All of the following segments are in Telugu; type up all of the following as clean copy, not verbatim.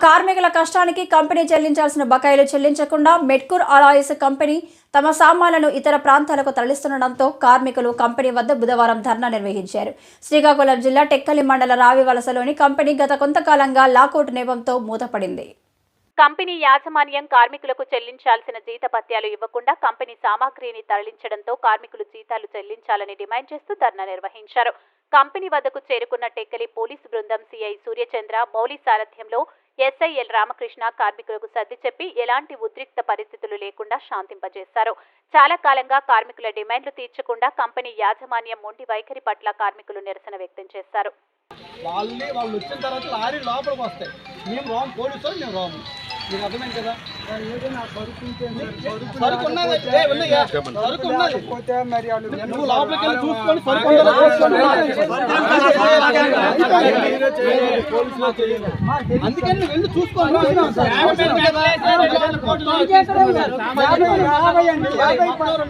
కార్మికుల కష్టానికి కంపెనీ చెల్లించాల్సిన బకాయిలు చెల్లించకుండా మెట్కూర్ అలాయిస్ కంపెనీ తమ సామాన్లను ఇతర ప్రాంతాలకు తరలిస్తుండటంతో కార్మికులు కంపెనీ వద్ద బుధవారం ధర్నా నిర్వహించారు. శ్రీకాకుళం జిల్లా టెక్కలి మండల రావివలసలోని కంపెనీ గత కొంతకాలంగా లాకౌట్ నేపంతో మూతపడింది. కంపెనీ యాజమాన్యం కార్మికులకు చెల్లించాల్సిన జీతభత్యాలు ఇవ్వకుండా కంపెనీ సామాగ్రిని తరలించడంతో కార్మికులు జీతాలు చెల్లించాలని డిమాండ్ చేస్తూ ధర్నా నిర్వహించారు. కంపెనీ వద్దకు చేరుకున్న టెక్కలి పోలీసు బృందం సిఐ సూర్యచంద్ర మౌలి సారథ్యంలో ఎస్ఐఎల్ రామకృష్ణ కార్మికులకు సర్ది చెప్పి ఎలాంటి ఉద్రిక్త పరిస్థితులు లేకుండా శాంతింపజేశారు. చాలా కాలంగా కార్మికుల డిమాండ్లు తీర్చకుండా కంపెనీ యాజమాన్యం మొండి వైఖరి పట్ల కార్మికులు నిరసన వ్యక్తం చేశారు. వాళ్ళు వచ్చిన తర్వాత లారీ లోపలికి వస్తాయి, మేము రాము, పోలీసులు మేము రాము. మీకు అర్థమైంది కదా? సరుకు ఉన్నది, నువ్వు లోపలికి వెళ్ళి చూసుకొని సరుకు అందుకని నువ్వు వెళ్ళి చూసుకోండి.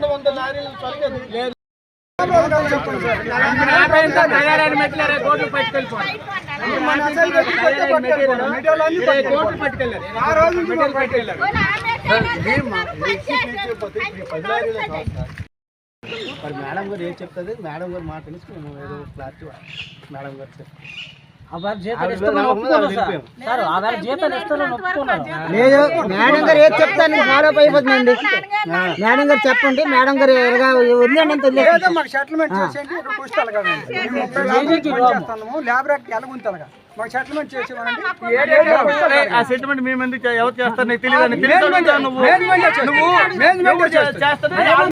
200 లారీలు సరుకు లేదు. మరి మేడం గారు ఏం చెప్తుంది? మేడం గారు మాట తెలిసి మేము ఏదో క్లారిటీ మేడం గారు చెప్తాం. లేదు, మేడం గారు ఏది చెప్తాను ఫాలో అయిపోతుందండి. మేడం గారు చెప్పండి, మేడం గారు వదిలేండి, మాకు సెటిల్మెంట్ చేసేయండి. మాకు సెటిల్మెంట్ చేసేవారండి. ఆ సెటిల్మెంట్ మేము ఎందుకు ఎవరు చేస్తారు? నీకు తెలియదు.